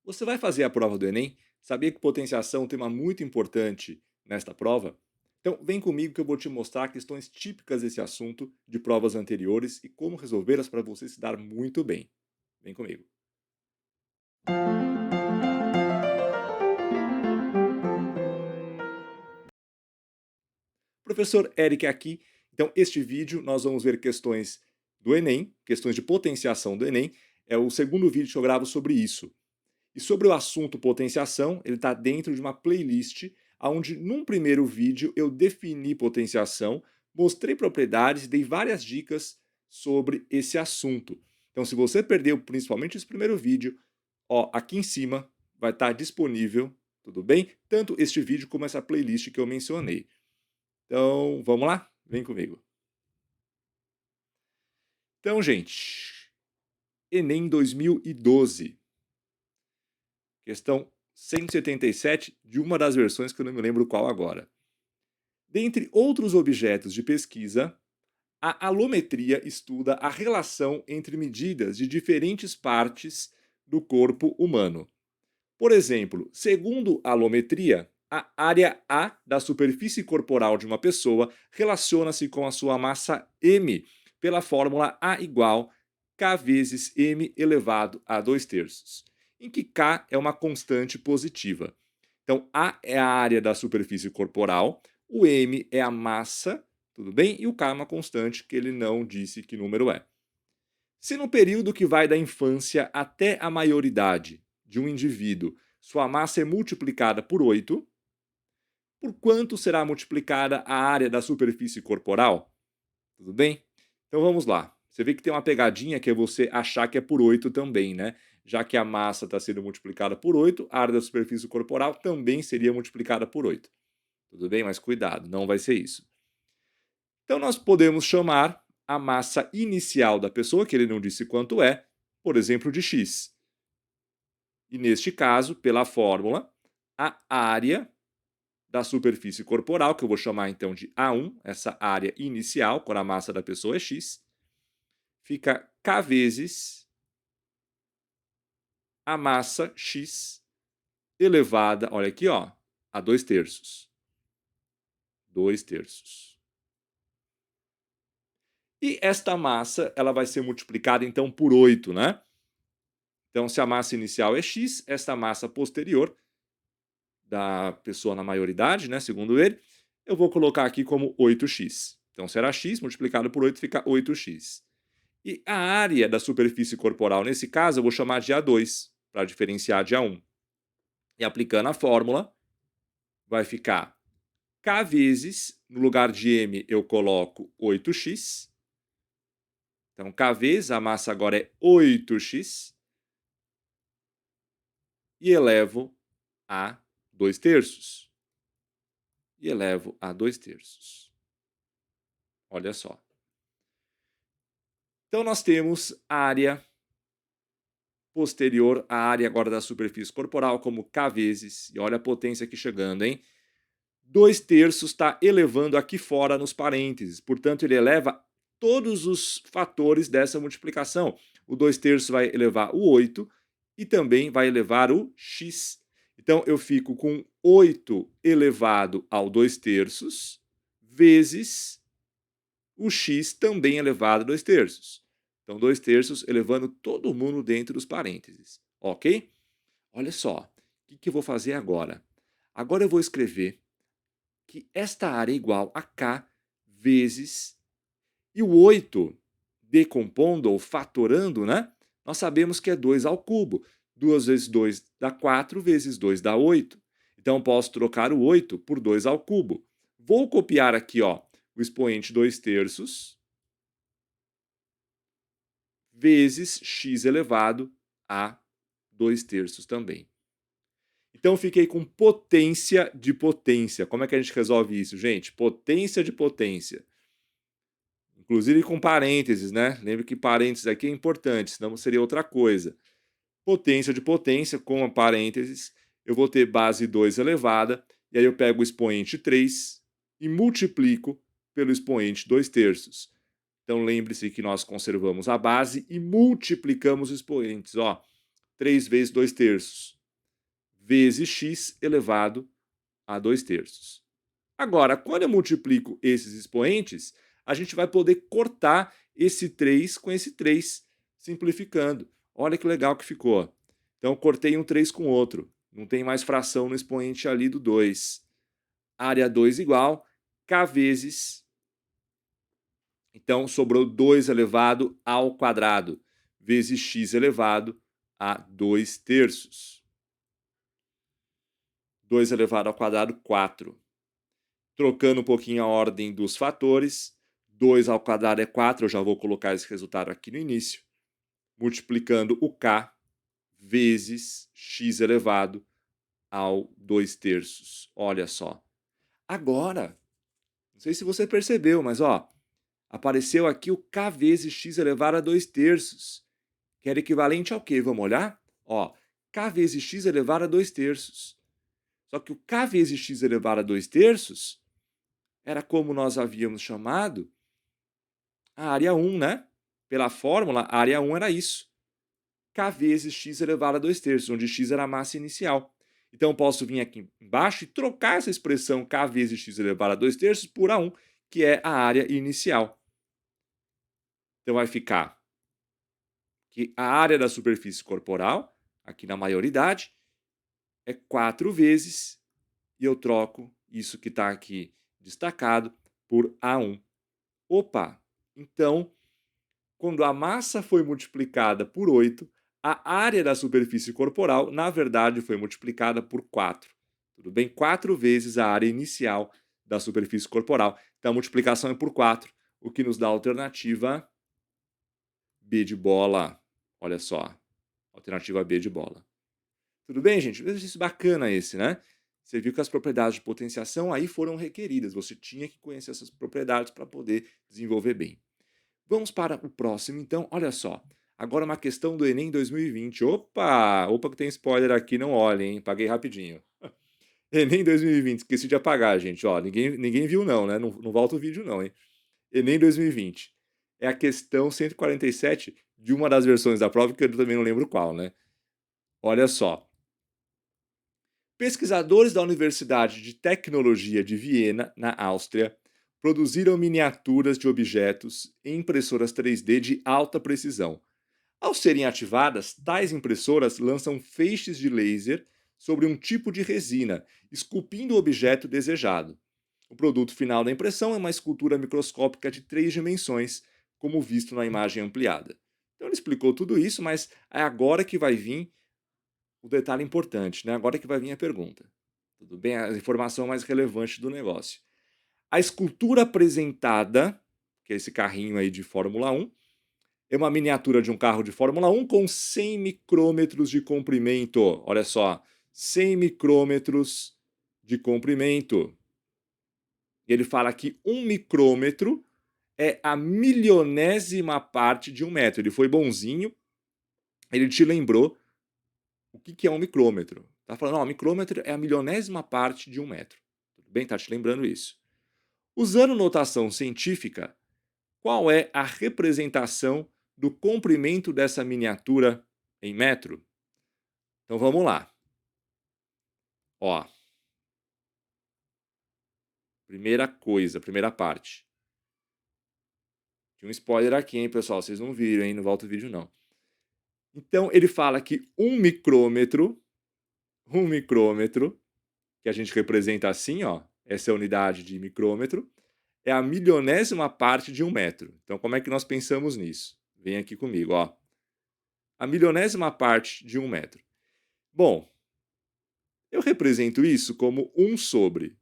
Você vai fazer a prova do Enem? Sabia que potenciação é um tema muito importante nesta prova? Então, vem comigo que eu vou te mostrar questões típicas desse assunto de provas anteriores e como resolvê-las para você se dar muito bem. Vem comigo. Professor Eric aqui. Então, este vídeo nós vamos ver questões do Enem, questões de potenciação do Enem. É o segundo vídeo que eu gravo sobre isso. E sobre o assunto potenciação, ele está dentro de uma playlist onde, num primeiro vídeo, eu defini potenciação, mostrei propriedades e dei várias dicas sobre esse assunto. Então, se você perdeu principalmente esse primeiro vídeo, ó, aqui em cima vai estar disponível, tudo bem? Tanto este vídeo como essa playlist que eu mencionei. Então, vamos lá? Vem comigo. Então, gente, Enem 2012. Questão 177 de uma das versões que eu não me lembro qual agora. Dentre outros objetos de pesquisa, a alometria estuda a relação entre medidas de diferentes partes do corpo humano. Por exemplo, segundo a alometria, a área A da superfície corporal de uma pessoa relaciona-se com a sua massa m pela fórmula A igual k vezes m elevado a 2 terços, em que k é uma constante positiva. Então, A é a área da superfície corporal, o m é a massa, tudo bem? E o k é uma constante que ele não disse que número é. Se no período que vai da infância até a maioridade de um indivíduo sua massa é multiplicada por 8, por quanto será multiplicada a área da superfície corporal? Tudo bem? Então vamos lá. Você vê que tem uma pegadinha que é você achar que é por 8 também, né? Já que a massa está sendo multiplicada por 8, a área da superfície corporal também seria multiplicada por 8. Tudo bem? Mas cuidado, não vai ser isso. Então nós podemos chamar a massa inicial da pessoa, que ele não disse quanto é, por exemplo, de x. E neste caso, pela fórmula, a área da superfície corporal, que eu vou chamar então de A1, essa área inicial, quando a massa da pessoa é x, fica K vezes a massa x elevada, olha aqui, ó, a 2 terços. 2 terços. E esta massa, ela vai ser multiplicada então por 8, né? Então, se a massa inicial é x, esta massa posterior da pessoa na maioridade, né, segundo ele, eu vou colocar aqui como 8x. Então, será x multiplicado por 8 fica 8x. E a área da superfície corporal, nesse caso, eu vou chamar de A2, para diferenciar de A1. E aplicando a fórmula, vai ficar K vezes, no lugar de M eu coloco 8x. Então, K vezes, a massa agora é 8x. E elevo a 2 terços. E elevo a 2 terços. Olha só. Então, nós temos a área posterior, a área agora da superfície corporal, como K vezes, e olha a potência aqui chegando, hein? 2 terços está elevando aqui fora nos parênteses, portanto, ele eleva todos os fatores dessa multiplicação. O 2 terços vai elevar o 8 e também vai elevar o x. Então, eu fico com 8 elevado ao 2 terços vezes o x também elevado a 2 terços. Então, 2 terços elevando todo mundo dentro dos parênteses. Ok? Olha só, o que eu vou fazer agora? Agora eu vou escrever que esta área é igual a k vezes... E o 8, decompondo ou fatorando, né? Nós sabemos que é 2 ao cubo. 2 vezes 2 dá 4, vezes 2 dá 8. Então, eu posso trocar o 8 por 2 ao cubo. Vou copiar aqui, ó, o expoente 2 terços vezes x elevado a 2 terços também. Então, fiquei com potência de potência. Como é que a gente resolve isso, gente? Potência de potência. Inclusive com parênteses, né? Lembre que parênteses aqui é importante, senão seria outra coisa. Potência de potência, com parênteses, eu vou ter base 2 elevada, e aí eu pego o expoente 3 e multiplico pelo expoente 2 terços. Então lembre-se que nós conservamos a base e multiplicamos os expoentes. Ó, 3 vezes 2 terços. vezes x elevado a 2/3. Agora, quando eu multiplico esses expoentes, a gente vai poder cortar esse 3 com esse 3, simplificando. Olha que legal que ficou. Então, cortei um 3 com outro. Não tem mais fração no expoente ali do 2. Área 2 igual k vezes. Então, sobrou 2 elevado ao quadrado, vezes x elevado a 2/3. 2 elevado ao quadrado, 4. Trocando um pouquinho a ordem dos fatores, 2 ao quadrado é 4, eu já vou colocar esse resultado aqui no início. Multiplicando o k vezes x elevado ao 2/3. Olha só. Agora, não sei se você percebeu, mas ó, apareceu aqui o k vezes x elevado a 2/3, que era equivalente ao quê? Vamos olhar? Ó, k vezes x elevado a 2/3. Só que o k vezes x elevado a 2/3 era como nós havíamos chamado a área 1, né? Pela fórmula, a área 1 era isso. K vezes x elevado a 2/3, onde x era a massa inicial. Então, eu posso vir aqui embaixo e trocar essa expressão k vezes x elevado a 2/3 por A1, que é a área inicial. Então, vai ficar que a área da superfície corporal, aqui na maioridade, é 4 vezes, e eu troco isso que está aqui destacado por A1. Opa! Então, quando a massa foi multiplicada por 8, a área da superfície corporal, na verdade, foi multiplicada por 4. Tudo bem? 4 vezes a área inicial da superfície corporal. Então, a multiplicação é por 4, o que nos dá a alternativa B de bola. Olha só, alternativa B de bola. Tudo bem, gente? Um exercício bacana esse, né? Você viu que as propriedades de potenciação aí foram requeridas. Você tinha que conhecer essas propriedades para poder desenvolver bem. Vamos para o próximo, então. Olha só. Agora uma questão do Enem 2020. Opa! Opa, que tem spoiler aqui, não olhem, hein? Paguei rapidinho. Enem 2020, esqueci de apagar, gente. Ó, ninguém viu não, né? Não volta o vídeo não, hein? Enem 2020. É a questão 147 de uma das versões da prova, que eu também não lembro qual, né? Olha só. Pesquisadores da Universidade de Tecnologia de Viena, na Áustria, produziram miniaturas de objetos em impressoras 3D de alta precisão. Ao serem ativadas, tais impressoras lançam feixes de laser sobre um tipo de resina, esculpindo o objeto desejado. O produto final da impressão é uma escultura microscópica de 3 dimensões, como visto na imagem ampliada. Então ele explicou tudo isso, mas é agora que vai vir o detalhe importante, né? Agora que vai vir a pergunta. Tudo bem? A informação mais relevante do negócio. A escultura apresentada, que é esse carrinho aí de Fórmula 1, é uma miniatura de um carro de Fórmula 1 com 100 micrômetros de comprimento. Olha só, 100 micrômetros de comprimento. E ele fala que 1 micrômetro é a milionésima parte de 1 metro. Ele foi bonzinho, ele te lembrou o que é um micrômetro. Tá falando, ó, micrômetro é a milionésima parte de 1 metro. Tudo bem? Tá te lembrando isso. Usando notação científica, qual é a representação do comprimento dessa miniatura em metro? Então vamos lá. Ó, primeira coisa, primeira parte. Tinha um spoiler aqui, hein, pessoal? Vocês não viram, hein? Não volta o vídeo, não. Então, ele fala que um micrômetro, que a gente representa assim, ó, essa é a unidade de micrômetro, é a milionésima parte de 1 metro. Então, como é que nós pensamos nisso? Vem aqui comigo, ó. A milionésima parte de 1 metro. Bom, eu represento isso como 1 sobre.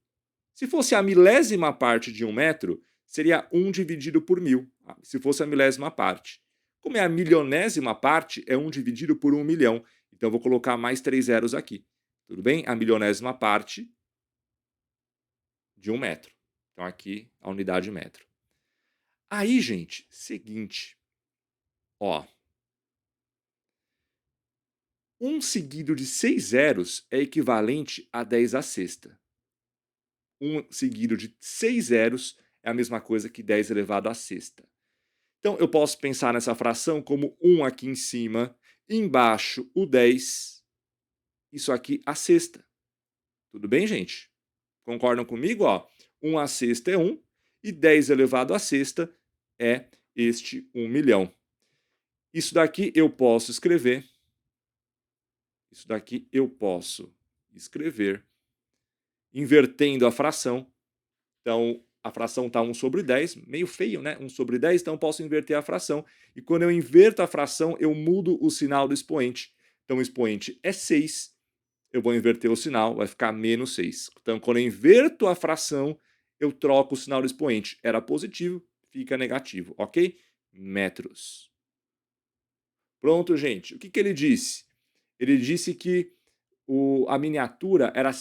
Se fosse a milésima parte de 1 metro, seria 1 dividido por 1000, se fosse a milésima parte. Como é a milionésima parte, é 1 dividido por 1 milhão. Então, eu vou colocar mais 3 zeros aqui. Tudo bem? A milionésima parte de 1 metro. Então, aqui, a unidade metro. Aí, gente, seguinte. Ó. 1 seguido de 6 zeros é equivalente a 10 à sexta. 1 seguido de 6 zeros é a mesma coisa que 10 elevado à sexta. Então, eu posso pensar nessa fração como 1 aqui em cima, embaixo o 10 isso aqui a sexta. Tudo bem, gente? Concordam comigo? Ó, 1 a sexta é 1 e 10 elevado à sexta é este 1 milhão. Isso daqui eu posso escrever. Isso daqui eu posso escrever invertendo a fração. Então, a fração está 1 sobre 10, meio feio, né? 1 sobre 10, então eu posso inverter a fração. E quando eu inverto a fração, eu mudo o sinal do expoente. Então, o expoente é 6, eu vou inverter o sinal, vai ficar menos 6. Então, quando eu inverto a fração, eu troco o sinal do expoente. Era positivo, fica negativo, ok? Metros. Pronto, gente. O que ele disse? Ele disse que a miniatura era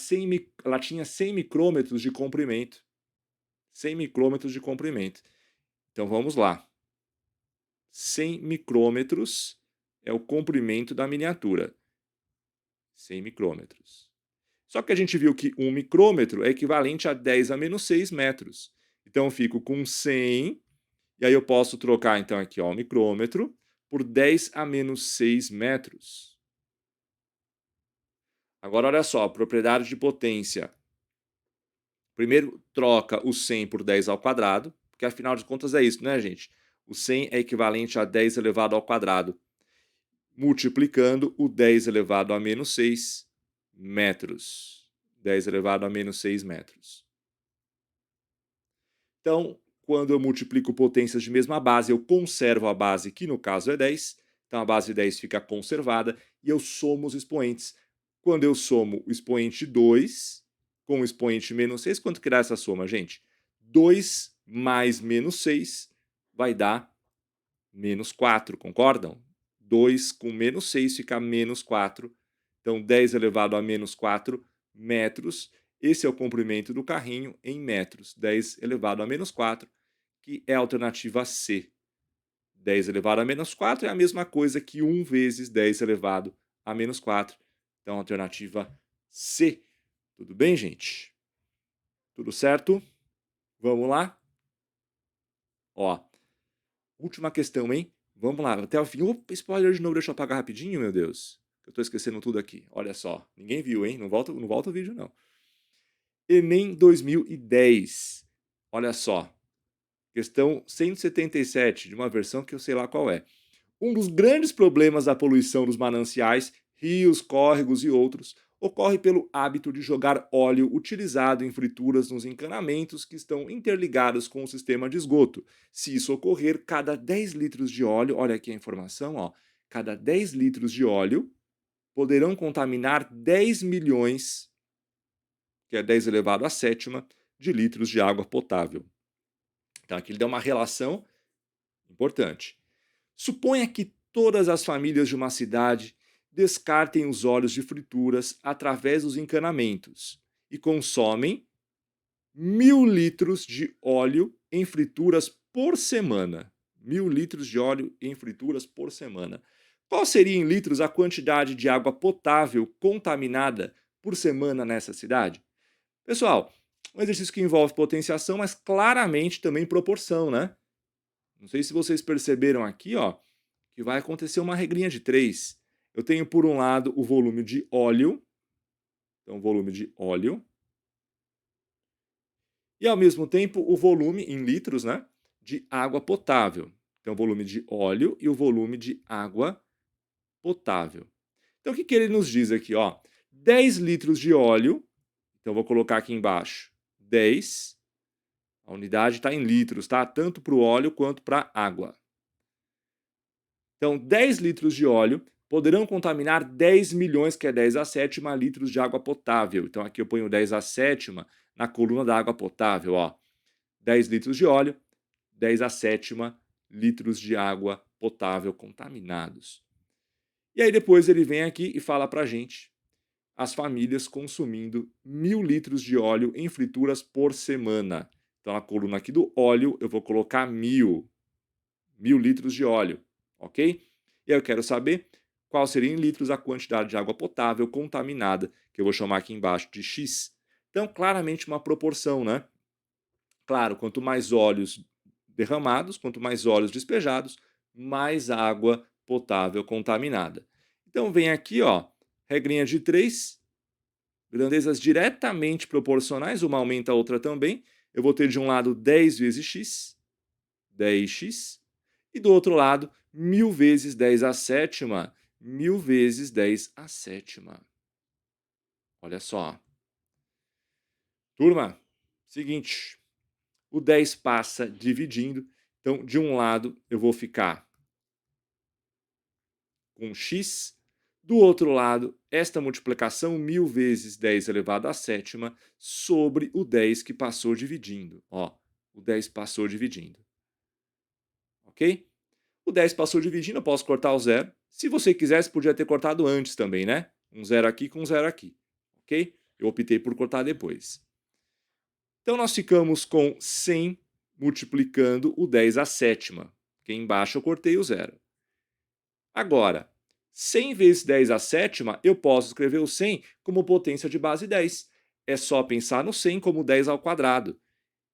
ela tinha 100 micrômetros de comprimento. 100 micrômetros de comprimento. Então vamos lá. 100 micrômetros é o comprimento da miniatura. 100 micrômetros. Só que a gente viu que 1 micrômetro é equivalente a 10 a menos 6 metros. Então eu fico com 100, e aí eu posso trocar então aqui ó, o micrômetro por 10 a menos 6 metros. Agora olha só, propriedade de potência. Primeiro troca o 100 por 10 ao quadrado, porque afinal de contas é isso, né, gente? O 100 é equivalente a 10 elevado ao quadrado, multiplicando o 10 elevado a menos 6 metros. 10 elevado a menos 6 metros. Então, quando eu multiplico potências de mesma base, eu conservo a base, que no caso é 10. Então, a base 10 fica conservada e eu somo os expoentes. Quando eu somo o expoente 2 com o expoente menos 6, quanto que dá essa soma, gente? 2 mais menos 6 vai dar menos 4, concordam? 2 com menos 6 fica menos 4. Então, 10 elevado a menos 4 metros. Esse é o comprimento do carrinho em metros. 10 elevado a menos 4, que é a alternativa C. 10 elevado a menos 4 é a mesma coisa que 1 vezes 10 elevado a menos 4. Então, alternativa C. Tudo bem, gente? Tudo certo? Vamos lá? Ó, última questão, hein? Vamos lá, até o fim. Opa, spoiler de novo, deixa eu apagar rapidinho, meu Deus. Eu tô esquecendo tudo aqui. Olha só, ninguém viu, hein? Não volta o vídeo, não. Enem 2010. Olha só. Questão 177, de uma versão que eu sei lá qual é. Um dos grandes problemas da poluição dos mananciais, rios, córregos e outros, ocorre pelo hábito de jogar óleo utilizado em frituras nos encanamentos que estão interligados com o sistema de esgoto. Se isso ocorrer, cada 10 litros de óleo, olha aqui a informação, ó, cada 10 litros de óleo poderão contaminar 10 milhões, que é 10 elevado à sétima, de litros de água potável. Então aqui ele dá uma relação importante. Suponha que todas as famílias de uma cidade descartem os óleos de frituras através dos encanamentos e consomem 1.000 litros de óleo em frituras por semana. 1.000 litros de óleo em frituras por semana. Qual seria em litros a quantidade de água potável contaminada por semana nessa cidade? Pessoal, um exercício que envolve potenciação, mas claramente também proporção, né? Não sei se vocês perceberam aqui, ó, que vai acontecer uma regrinha de 3. Eu tenho, por um lado, o volume de óleo. Então, volume de óleo. E, ao mesmo tempo, o volume, em litros, né, de água potável. Então, o volume de óleo e o volume de água potável. Então, o que ele nos diz aqui? Ó? 10 litros de óleo. Então, vou colocar aqui embaixo. 10. A unidade está em litros, tá? Tanto para o óleo quanto para a água. Então, 10 litros de óleo poderão contaminar 10 milhões, que é 10 a sétima, litros de água potável. Então, aqui eu ponho 10 a sétima na coluna da água potável. Ó. 10 litros de óleo, 10 a sétima litros de água potável contaminados. E aí depois ele vem aqui e fala para a gente as famílias consumindo 1.000 litros de óleo em frituras por semana. Então, na coluna aqui do óleo, eu vou colocar 1.000 litros de óleo. Ok? E aí eu quero saber qual seria em litros a quantidade de água potável contaminada, que eu vou chamar aqui embaixo de X. Então, claramente uma proporção, né? Claro, quanto mais óleos derramados, quanto mais óleos despejados, mais água potável contaminada. Então, vem aqui, ó, regrinha de 3, grandezas diretamente proporcionais, uma aumenta a outra também. Eu vou ter de um lado 10 vezes x, 10x, e do outro lado 1000 vezes 10 à sétima, 1000 vezes 10 à sétima. Olha só. Turma, seguinte, o 10 passa dividindo, então de um lado eu vou ficar com x, do outro lado, esta multiplicação 1000 vezes 10 elevado à sétima sobre o 10 que passou dividindo. Ó, o 10 passou dividindo. Ok? O 10 passou dividindo, eu posso cortar o zero. Se você quisesse, podia ter cortado antes também, né? Um zero aqui com um zero aqui. Ok? Eu optei por cortar depois. Então, nós ficamos com 100 multiplicando o 10 à sétima. Aqui embaixo eu cortei o zero. Agora, 100 vezes 10 à sétima, eu posso escrever o 100 como potência de base 10. É só pensar no 100 como 10 ao quadrado.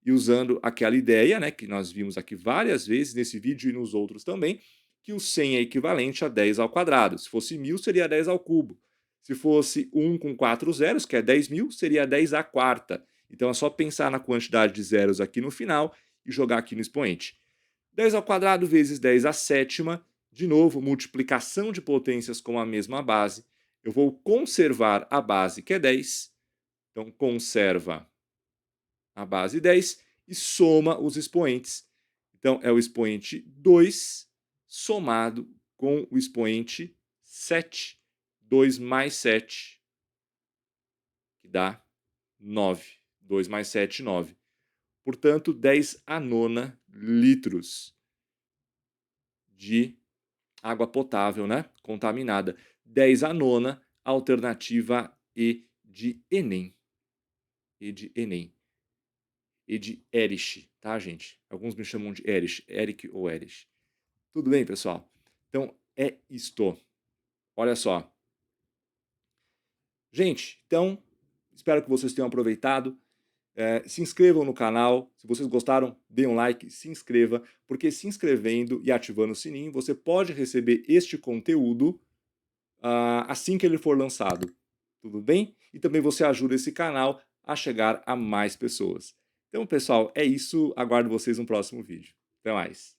E usando aquela ideia, né, que nós vimos aqui várias vezes nesse vídeo e nos outros também, que o 100 é equivalente a 10 ao quadrado. Se fosse 1000, seria 10 ao cubo. Se fosse 1 com 4 zeros, que é 10.000, seria 10 à quarta. Então é só pensar na quantidade de zeros aqui no final e jogar aqui no expoente. 10 ao quadrado vezes 10 à sétima, de novo, multiplicação de potências com a mesma base. Eu vou conservar a base, que é 10. Então, conserva a base 10 e soma os expoentes. Então, é o expoente 2 somado com o expoente 7. 2 mais 7, que dá 9. 2 mais 7, 9. Portanto, 10 a nona litros de água potável, né? Contaminada. 10 a nona, alternativa E de Enem. E de Enem. E de Erich, tá, gente? Alguns me chamam de Erich, Eric ou Erich. Tudo bem, pessoal? Então, é isto. Olha só. Gente, então, espero que vocês tenham aproveitado. Se inscrevam no canal. Se vocês gostaram, deem um like, se inscreva, porque se inscrevendo e ativando o sininho, você pode receber este conteúdo assim que ele for lançado. Tudo bem? E também você ajuda esse canal a chegar a mais pessoas. Então, pessoal, é isso. Aguardo vocês no próximo vídeo. Até mais.